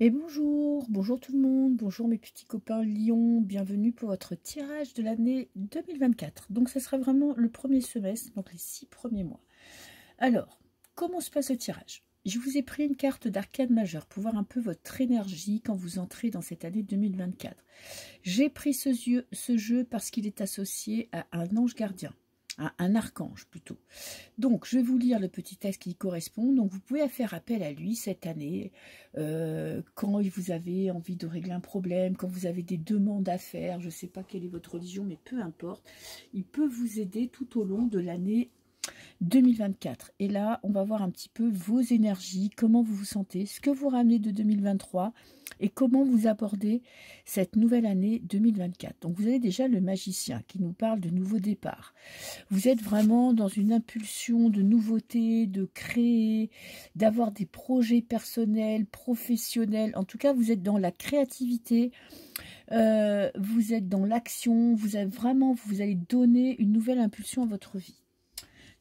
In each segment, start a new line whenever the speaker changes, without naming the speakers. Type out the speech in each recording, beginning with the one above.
Et bonjour, bonjour tout le monde, bonjour mes petits copains Lion, bienvenue pour votre tirage de l'année 2024. Donc ce sera vraiment le premier semestre, donc les 6 premiers mois. Alors, comment se passe le tirage? Je vous ai pris une carte d'arcane majeure pour voir un peu votre énergie quand vous entrez dans cette année 2024. J'ai pris ce jeu parce qu'il est associé à un ange gardien, à un archange plutôt. Donc, je vais vous lire le petit texte qui correspond. Donc, vous pouvez faire appel à lui cette année, quand vous avez envie de régler un problème, quand vous avez des demandes à faire. Je ne sais pas quelle est votre religion, mais peu importe. Il peut vous aider tout au long de l'année 2024. Et là, on va voir un petit peu vos énergies, comment vous vous sentez, ce que vous ramenez de 2023 et comment vous abordez cette nouvelle année 2024. Donc, vous avez déjà le magicien qui nous parle de nouveaux départs. Vous êtes vraiment dans une impulsion de nouveauté, de créer, d'avoir des projets personnels, professionnels. En tout cas, vous êtes dans la créativité, vous êtes dans l'action, vous allez donner une nouvelle impulsion à votre vie.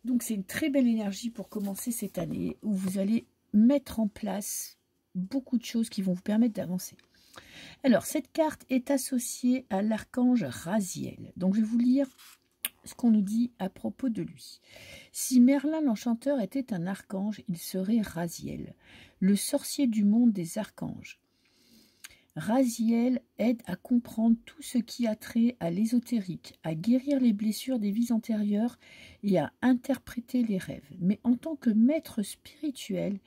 Donc, c'est une très belle énergie pour commencer cette année où vous allez mettre en place beaucoup de choses qui vont vous permettre d'avancer. Alors, cette carte est associée à l'archange Raziel. Donc, je vais vous lire ce qu'on nous dit à propos de lui. Si Merlin l'enchanteur était un archange, il serait Raziel, le sorcier du monde des archanges. Raziel aide à comprendre tout ce qui a trait à l'ésotérique, à guérir les blessures des vies antérieures et à interpréter les rêves. Mais en tant que maître spirituel,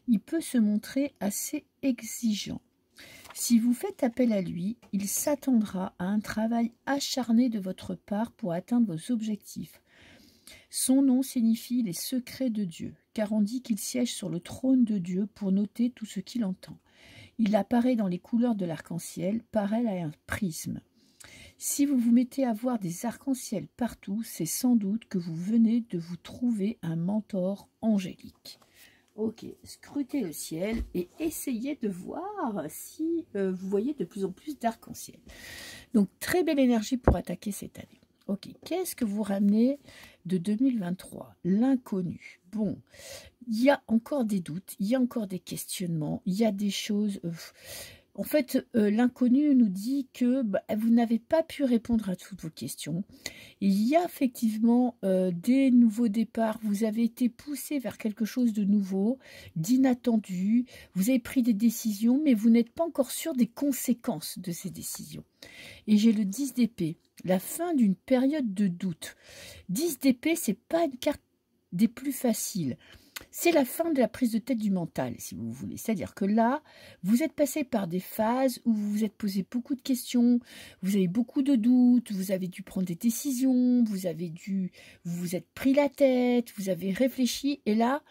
il peut se montrer assez exigeant. Si vous faites appel à lui, il s'attendra à un travail acharné de votre part pour atteindre vos objectifs. Son nom signifie les secrets de Dieu, car on dit qu'il siège sur le trône de Dieu pour noter tout ce qu'il entend. Il apparaît dans les couleurs de l'arc-en-ciel, pareil à un prisme. Si vous vous mettez à voir des arcs-en-ciel partout, c'est sans doute que vous venez de vous trouver un mentor angélique. Ok, scrutez le ciel et essayez de voir si vous voyez de plus en plus d'arc-en-ciel. Donc, très belle énergie pour attaquer cette année. Ok, qu'est-ce que vous ramenez de 2023? L'inconnu. Bon, il y a encore des doutes, il y a encore des questionnements, il y a des choses... En fait, l'inconnu nous dit que vous n'avez pas pu répondre à toutes vos questions. Il y a effectivement des nouveaux départs. Vous avez été poussé vers quelque chose de nouveau, d'inattendu. Vous avez pris des décisions, mais vous n'êtes pas encore sûr des conséquences de ces décisions. Et j'ai le 10 d'épée, la fin d'une période de doute. 10 d'épée, c'est pas une carte des plus faciles. C'est la fin de la prise de tête du mental, si vous voulez. C'est-à-dire que là, vous êtes passé par des phases où vous vous êtes posé beaucoup de questions, vous avez beaucoup de doutes, vous avez dû prendre des décisions, vous vous êtes pris la tête, vous avez réfléchi, et là,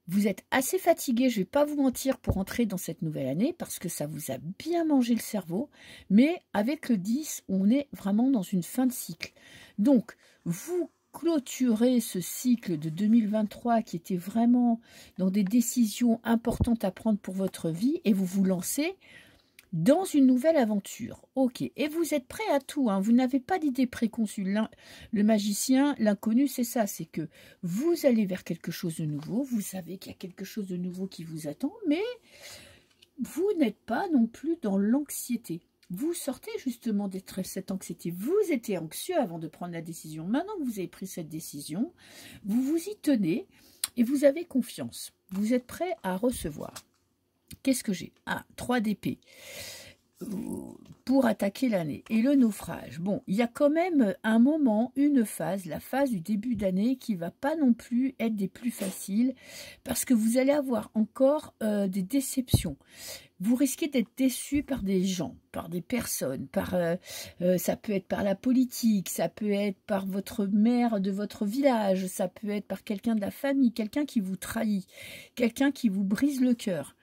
vous êtes assez fatigué, je ne vais pas vous mentir, pour entrer dans cette nouvelle année, parce que ça vous a bien mangé le cerveau, mais avec le 10, on est vraiment dans une fin de cycle. Donc, vous clôturez ce cycle de 2023 qui était vraiment dans des décisions importantes à prendre pour votre vie, et vous vous lancez dans une nouvelle aventure. Ok, et vous êtes prêt à tout, hein. Vous n'avez pas d'idée préconçue. Le magicien, l'inconnu, c'est ça, c'est que vous allez vers quelque chose de nouveau, vous savez qu'il y a quelque chose de nouveau qui vous attend, mais vous n'êtes pas non plus dans l'anxiété. Vous sortez justement d'être cette anxiété. Vous étiez anxieux avant de prendre la décision. Maintenant que vous avez pris cette décision, vous vous y tenez et vous avez confiance. Vous êtes prêt à recevoir. Qu'est-ce que j'ai? Ah, 3 d'épée pour attaquer l'année. Et le naufrage. Bon, il y a quand même un moment, une phase, la phase du début d'année qui va pas non plus être des plus faciles parce que vous allez avoir encore des déceptions. Vous risquez d'être déçu par des gens, par des personnes, ça peut être par la politique, ça peut être par votre maire de votre village, ça peut être par quelqu'un de la famille, quelqu'un qui vous trahit, quelqu'un qui vous brise le cœur.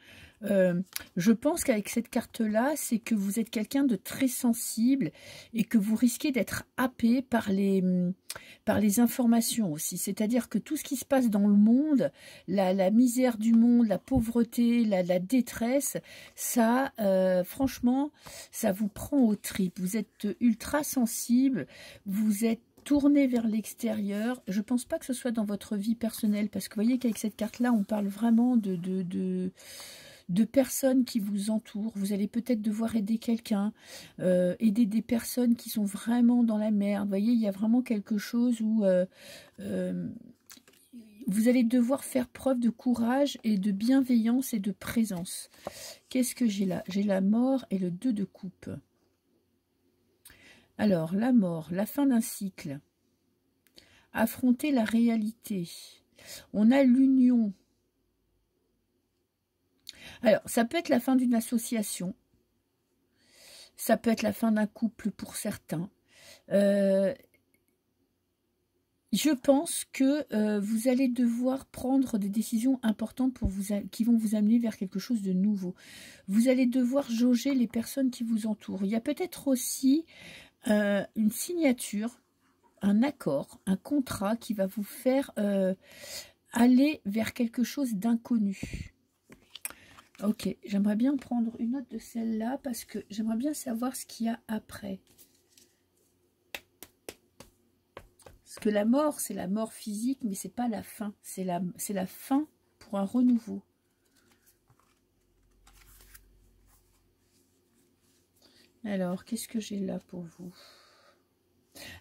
Je pense qu'avec cette carte-là, c'est que vous êtes quelqu'un de très sensible et que vous risquez d'être happé par les informations aussi. C'est-à-dire que tout ce qui se passe dans le monde, la misère du monde, la pauvreté, la détresse, ça, franchement, ça vous prend aux tripes. Vous êtes ultra sensible, vous êtes tourner vers l'extérieur. Je ne pense pas que ce soit dans votre vie personnelle, parce que vous voyez qu'avec cette carte-là, on parle vraiment de personnes qui vous entourent. Vous allez peut-être devoir aider quelqu'un, aider des personnes qui sont vraiment dans la merde. Vous voyez, il y a vraiment quelque chose où vous allez devoir faire preuve de courage et de bienveillance et de présence. Qu'est-ce que j'ai là? J'ai la mort et le 2 de coupe. Alors, la mort, la fin d'un cycle. Affronter la réalité. On a l'union. Alors, ça peut être la fin d'une association. Ça peut être la fin d'un couple pour certains. Je pense que vous allez devoir prendre des décisions importantes qui vont vous amener vers quelque chose de nouveau. Vous allez devoir jauger les personnes qui vous entourent. Il y a peut-être aussi une signature, un accord, un contrat qui va vous faire aller vers quelque chose d'inconnu. Ok, j'aimerais bien prendre une note de celle-là parce que j'aimerais bien savoir ce qu'il y a après. Parce que la mort, c'est la mort physique, mais c'est pas la fin. C'est la fin pour un renouveau. Alors, qu'est-ce que j'ai là pour vous?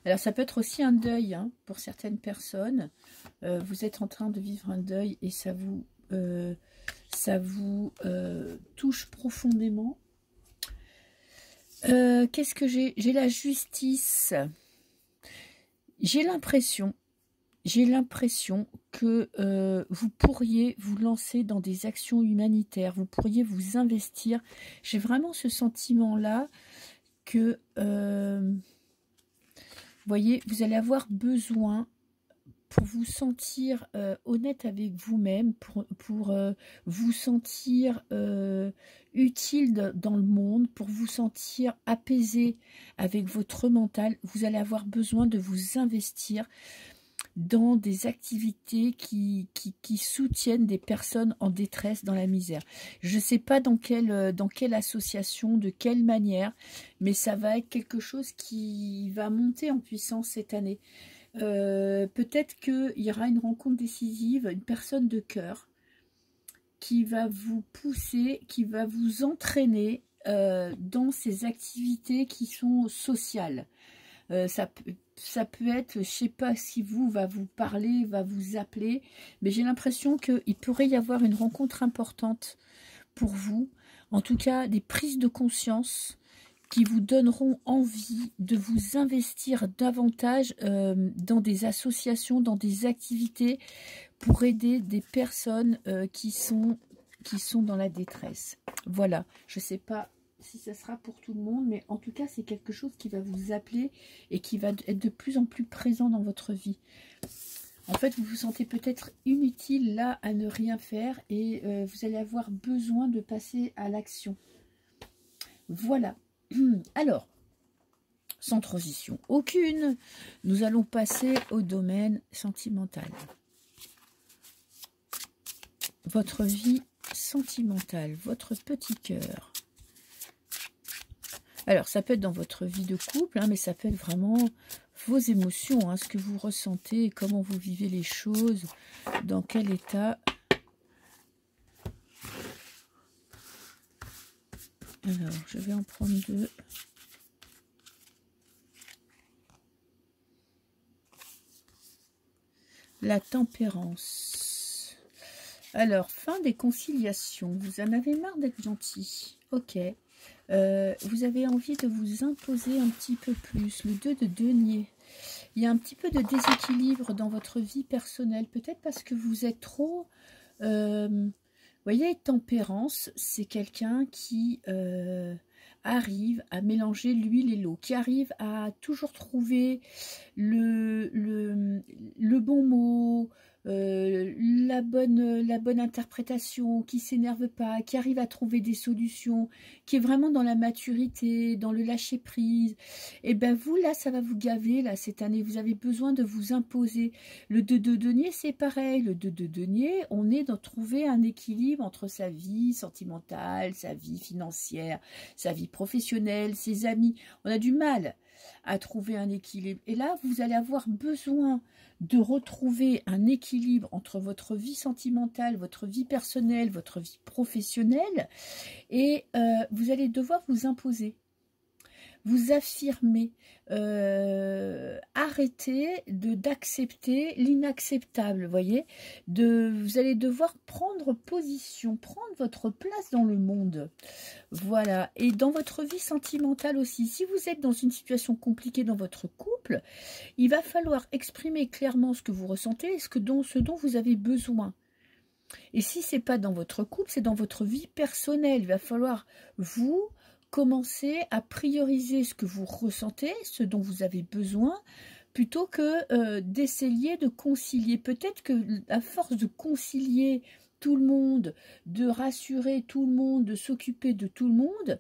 Alors, ça peut être aussi un deuil hein, pour certaines personnes. Vous êtes en train de vivre un deuil et ça vous touche profondément. Qu'est-ce que j'ai? J'ai la justice. J'ai l'impression que vous pourriez vous lancer dans des actions humanitaires, vous pourriez vous investir. J'ai vraiment ce sentiment-là que, vous voyez, vous allez avoir besoin pour vous sentir honnête avec vous-même, pour vous sentir utile dans le monde, pour vous sentir apaisé avec votre mental, vous allez avoir besoin de vous investir dans des activités qui soutiennent des personnes en détresse, dans la misère. Je ne sais pas dans quelle association, de quelle manière, mais ça va être quelque chose qui va monter en puissance cette année. Peut-être qu'il y aura une rencontre décisive, une personne de cœur qui va vous pousser, qui va vous entraîner dans ces activités qui sont sociales. Ça peut être, je ne sais pas si va vous parler, va vous appeler, mais j'ai l'impression qu'il pourrait y avoir une rencontre importante pour vous. En tout cas, des prises de conscience qui vous donneront envie de vous investir davantage dans des associations, dans des activités pour aider des personnes qui sont dans la détresse. Voilà, je ne sais pas si ça sera pour tout le monde, mais en tout cas, c'est quelque chose qui va vous appeler et qui va être de plus en plus présent dans votre vie. En fait, vous vous sentez peut-être inutile là à ne rien faire et vous allez avoir besoin de passer à l'action. Voilà. Alors, sans transition aucune, nous allons passer au domaine sentimental. Votre vie sentimentale, votre petit cœur. Alors, ça peut être dans votre vie de couple, hein, mais ça peut être vraiment vos émotions, hein, ce que vous ressentez, comment vous vivez les choses, dans quel état. Alors, je vais en prendre deux. La tempérance. Alors, fin des conciliations. Vous en avez marre d'être gentil. Ok. Vous avez envie de vous imposer un petit peu plus. Le 2 de denier. Il y a un petit peu de déséquilibre dans votre vie personnelle. Peut-être parce que vous êtes trop... vous voyez, tempérance, c'est quelqu'un qui arrive à mélanger l'huile et l'eau, qui arrive à toujours trouver le bon mot, la bonne interprétation, qui s'énerve pas, qui arrive à trouver des solutions, qui est vraiment dans la maturité, dans le lâcher prise. Et ben vous là, ça va vous gaver là cette année. Vous avez besoin de vous imposer. Le 2 de denier, c'est pareil. Le 2 de denier, on est dans trouver un équilibre entre sa vie sentimentale, sa vie financière, sa vie professionnelle, ses amis. On a du mal. à trouver un équilibre. Et là, vous allez avoir besoin de retrouver un équilibre entre votre vie sentimentale, votre vie personnelle, votre vie professionnelle, et vous allez devoir vous imposer, vous affirmer, arrêter d'accepter l'inacceptable, voyez, vous allez devoir prendre position, prendre votre place dans le monde, voilà, et dans votre vie sentimentale aussi. Si vous êtes dans une situation compliquée dans votre couple, il va falloir exprimer clairement ce que vous ressentez et ce dont vous avez besoin. Et si c'est pas dans votre couple, c'est dans votre vie personnelle. Il va falloir vous commencer à prioriser ce que vous ressentez, ce dont vous avez besoin, plutôt que d'essayer de concilier. Peut-être que à force de concilier tout le monde, de rassurer tout le monde, de s'occuper de tout le monde,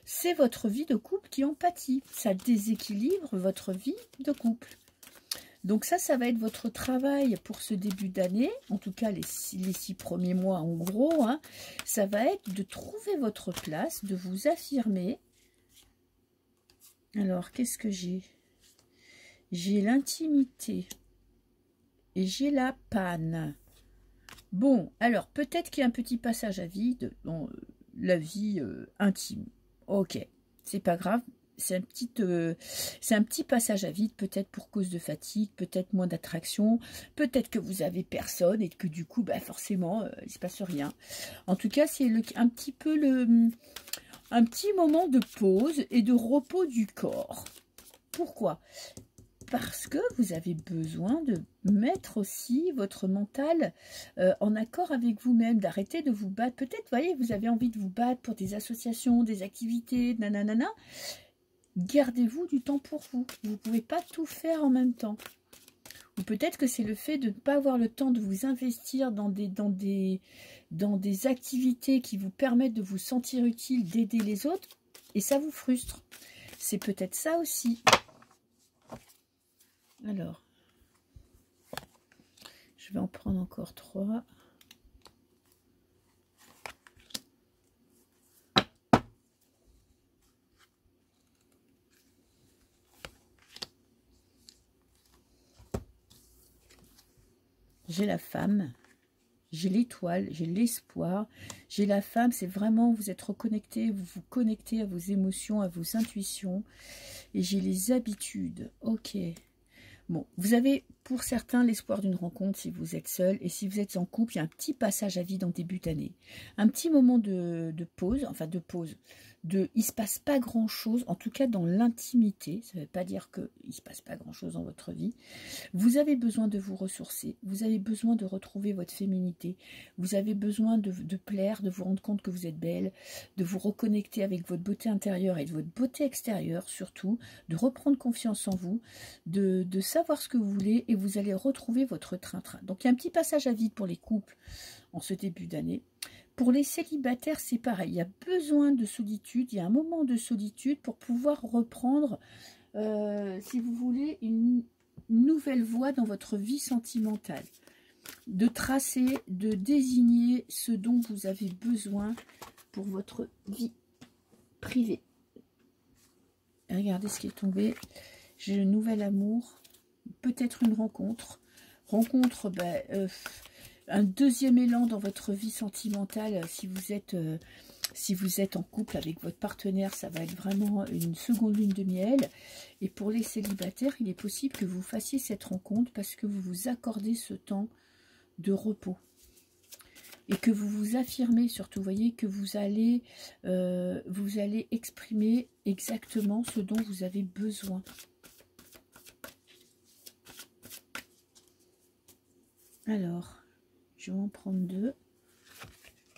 c'est votre vie de couple qui en pâtit. Ça déséquilibre votre vie de couple. Donc ça va être votre travail pour ce début d'année, en tout cas les 6 premiers mois en gros, hein. Ça va être de trouver votre place, de vous affirmer. Alors, qu'est-ce que j'ai? J'ai l'intimité et j'ai la panne. Bon, alors peut-être qu'il y a un petit passage à vide dans la vie intime. Ok, c'est pas grave. C'est un petit passage à vide, peut-être pour cause de fatigue, peut-être moins d'attraction, peut-être que vous avez personne et que du coup, bah forcément, il ne se passe rien. En tout cas, c'est un petit moment de pause et de repos du corps. Pourquoi? Parce que vous avez besoin de mettre aussi votre mental en accord avec vous-même, d'arrêter de vous battre. Peut-être, vous voyez, vous avez envie de vous battre pour des associations, des activités, nanana. Gardez-vous du temps pour vous. Vous ne pouvez pas tout faire en même temps. Ou peut-être que c'est le fait de ne pas avoir le temps de vous investir dans des activités qui vous permettent de vous sentir utile, d'aider les autres, et ça vous frustre. C'est peut-être ça aussi. Alors, je vais en prendre encore 3. J'ai la femme, j'ai l'étoile, j'ai l'espoir, j'ai la femme, c'est vraiment, vous êtes reconnecté, vous vous connectez à vos émotions, à vos intuitions, et j'ai les habitudes, ok. Bon, vous avez pour certains l'espoir d'une rencontre si vous êtes seul, et si vous êtes en couple, il y a un petit passage à vide en début d'année, un petit moment de pause, enfin de pause, il ne se passe pas grand chose, en tout cas dans l'intimité, ça ne veut pas dire qu'il ne se passe pas grand chose dans votre vie. Vous avez besoin de vous ressourcer, vous avez besoin de retrouver votre féminité, vous avez besoin de plaire, de vous rendre compte que vous êtes belle, de vous reconnecter avec votre beauté intérieure et de votre beauté extérieure surtout, de reprendre confiance en vous, de savoir ce que vous voulez, et vous allez retrouver votre train-train. Donc il y a un petit passage à vide pour les couples en ce début d'année. Pour les célibataires, c'est pareil, il y a besoin de solitude, il y a un moment de solitude pour pouvoir reprendre, si vous voulez, une nouvelle voie dans votre vie sentimentale, de tracer, de désigner ce dont vous avez besoin pour votre vie privée. Et regardez ce qui est tombé, j'ai le nouvel amour, peut-être une rencontre, un deuxième élan dans votre vie sentimentale. Si vous êtes en couple avec votre partenaire, ça va être vraiment une seconde lune de miel. Et pour les célibataires, il est possible que vous fassiez cette rencontre parce que vous vous accordez ce temps de repos. Et que vous vous affirmez surtout, vous voyez, que vous allez exprimer exactement ce dont vous avez besoin. Alors, je vais en prendre 2.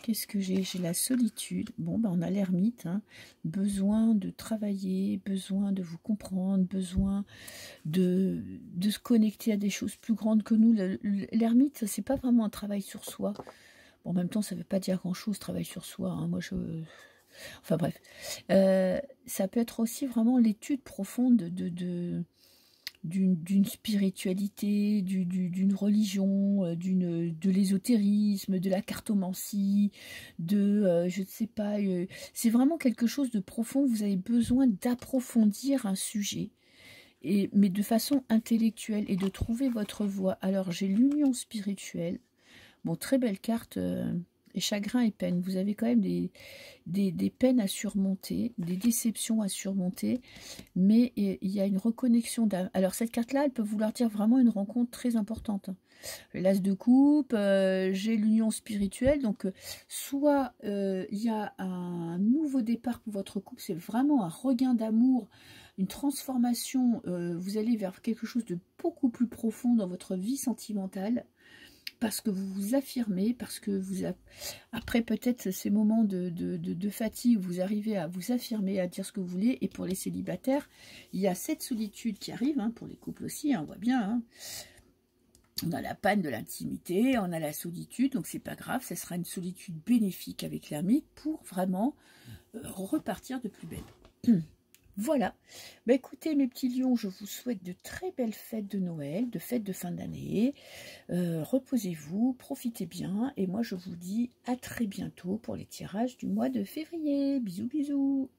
Qu'est-ce que j'ai? J'ai la solitude. Bon, ben on a l'ermite. Hein. Besoin de travailler, besoin de vous comprendre, besoin de se connecter à des choses plus grandes que nous. L'ermite, c'est pas vraiment un travail sur soi. Bon, en même temps, ça ne veut pas dire grand-chose, travail sur soi. Hein. Moi, enfin bref. Ça peut être aussi vraiment l'étude profonde d'une spiritualité, d'une religion, de l'ésotérisme, de la cartomancie, je ne sais pas, c'est vraiment quelque chose de profond. Vous avez besoin d'approfondir un sujet. mais de façon intellectuelle et de trouver votre voie. Alors, j'ai l'union spirituelle. Bon, très belle carte. Et chagrin et peine. Vous avez quand même des peines à surmonter, des déceptions à surmonter, mais il y a une reconnexion d'âme. Alors, cette carte-là, elle peut vouloir dire vraiment une rencontre très importante. L'as de coupe, j'ai l'union spirituelle, donc soit il y a un nouveau départ pour votre couple, c'est vraiment un regain d'amour, une transformation, vous allez vers quelque chose de beaucoup plus profond dans votre vie sentimentale, parce que vous vous affirmez, parce que vous, après peut-être ces moments de fatigue, vous arrivez à vous affirmer, à dire ce que vous voulez. Et pour les célibataires, il y a cette solitude qui arrive, hein, pour les couples aussi, hein, on voit bien, hein. On a la panne de l'intimité, on a la solitude, donc c'est pas grave, ce sera une solitude bénéfique avec l'ermite pour vraiment repartir de plus belle. Voilà. Bah, écoutez, mes petits lions, je vous souhaite de très belles fêtes de Noël, de fêtes de fin d'année. Reposez-vous, profitez bien, et moi je vous dis à très bientôt pour les tirages du mois de février. Bisous, bisous.